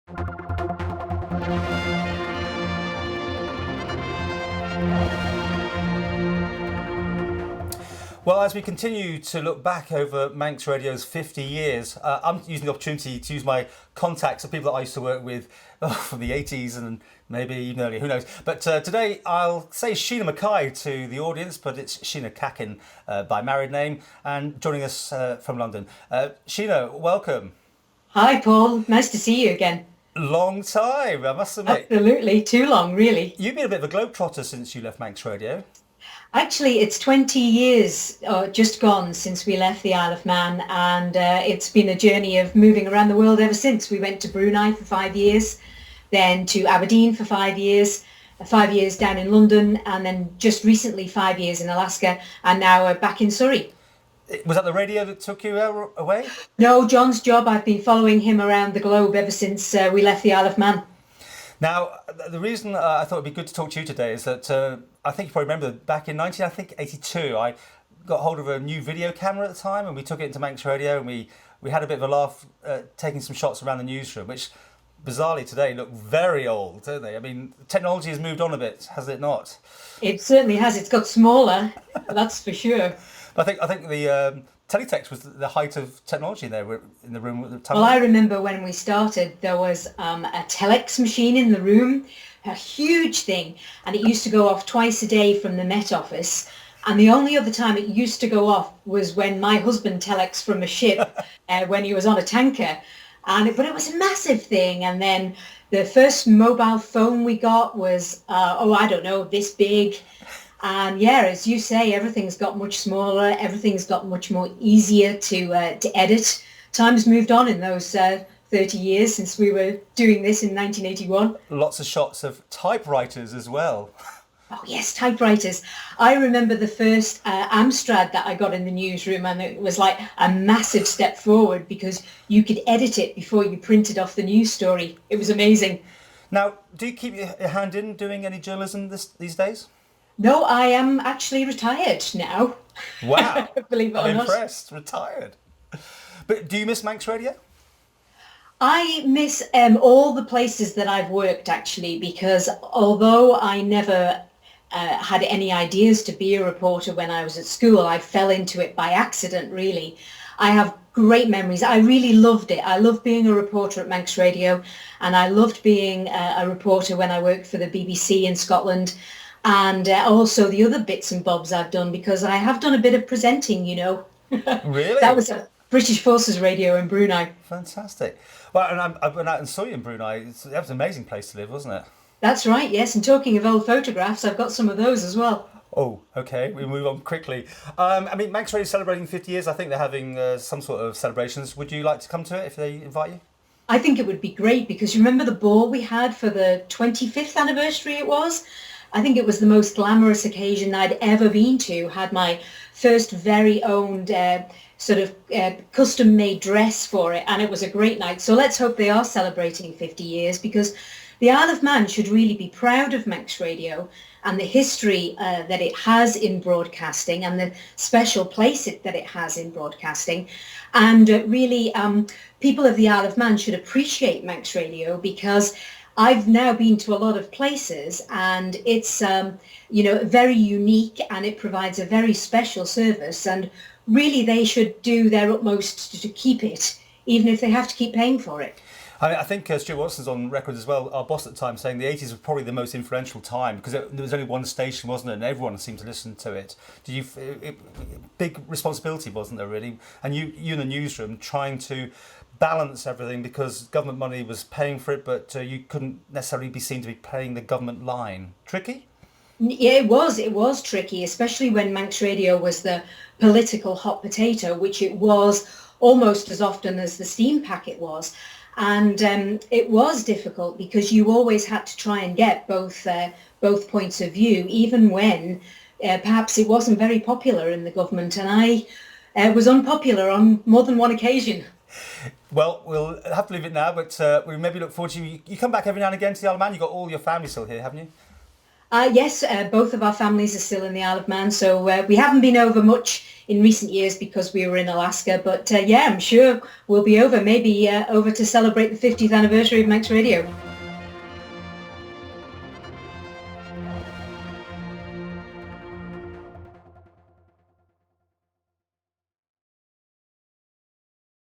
Well, as we continue to look back over Manx Radio's 50 years, I'm using the opportunity to use my contacts of people that I used to work with from the 80s and maybe even earlier, who knows. But today I'll say Sheena Mackay to the audience, but it's Sheena Kaighin by married name, and joining us from London. Sheena, welcome. Hi, Paul. Nice to see you again. Long time, I must admit. Absolutely. Too long, really. You've been a bit of a globetrotter since you left Manx Radio. Actually, it's 20 years just gone since we left the Isle of Man, and it's been a journey of moving around the world ever since. We went to Brunei for 5 years, then to Aberdeen for 5 years, 5 years down in London, and then just recently 5 years in Alaska, and now we're back in Surrey. Was that the radio that took you away? No, John's job. I've been following him around the globe ever since we left the Isle of Man. Now, the reason I thought it'd be good to talk to you today is that I think you probably remember back in 1982, I got hold of a new video camera at the time, and we took it into Manx Radio, and we had a bit of a laugh taking some shots around the newsroom, which bizarrely today look very old, don't they? I mean, technology has moved on a bit, has it not? It certainly has. It's got smaller, that's for sure. But I think the teletext was the height of technology there in the room at the time. Well, I remember when we started, there was a telex machine in the room, a huge thing, and it used to go off twice a day from the Met Office. And the only other time it used to go off was when my husband telex from a ship when he was on a tanker. But it was a massive thing. And then the first mobile phone we got was, this big. And yeah, as you say, everything's got much smaller. Everything's got much more easier to edit. Time's moved on in those 30 years since we were doing this in 1981. Lots of shots of typewriters as well. Oh yes, typewriters. I remember the first Amstrad that I got in the newsroom, and it was like a massive step forward because you could edit it before you printed off the news story. It was amazing. Now, do you keep your hand in doing any journalism these days? No, I am actually retired now. Wow. Believe it or not. I'm impressed. Retired. But do you miss Manx Radio? I miss all the places that I've worked, actually, because although I never had any ideas to be a reporter when I was at school, I fell into it by accident, really. I have great memories. I really loved it. I loved being a reporter at Manx Radio, and I loved being a reporter when I worked for the BBC in Scotland. And also the other bits and bobs I've done, because I have done a bit of presenting, you know. Really? That was at British Forces Radio in Brunei. Fantastic. Well, and I went out and saw you in Brunei. That was an amazing place to live, wasn't it? That's right, yes. And talking of old photographs, I've got some of those as well. Oh, okay. We move on quickly. Manx Radio is celebrating 50 years. I think they're having some sort of celebrations. Would you like to come to it if they invite you? I think it would be great, because you remember the ball we had for the 25th anniversary it was? I think it was the most glamorous occasion I'd ever been to. Had my first very own custom-made dress for it, and it was a great night. So let's hope they are celebrating 50 years, because the Isle of Man should really be proud of Manx Radio and the history that it has in broadcasting, and the special place that it has in broadcasting. And really, people of the Isle of Man should appreciate Manx Radio, because I've now been to a lot of places, and it's very unique, and it provides a very special service, and really they should do their utmost to keep it, even if they have to keep paying for it. I think Stuart Watson's on record as well, our boss at the time, saying the 80s was probably the most influential time, because there was only one station, wasn't it, and everyone seemed to listen to it. Big responsibility, wasn't there, really? And you in the newsroom trying to balance everything, because government money was paying for it, but you couldn't necessarily be seen to be paying the government line. Tricky? Yeah, it was tricky, especially when Manx Radio was the political hot potato, which it was almost as often as the steam packet was. And it was difficult, because you always had to try and get both points of view, even when perhaps it wasn't very popular in the government. And I was unpopular on more than one occasion. Well, we'll have to leave it now, but we maybe look forward to you. You come back every now and again to the Isle of Man. You've got all your family still here, haven't you? Yes, both of our families are still in the Isle of Man, so we haven't been over much in recent years because we were in Alaska. But yeah, I'm sure we'll be over, maybe over to celebrate the 50th anniversary of Manx Radio.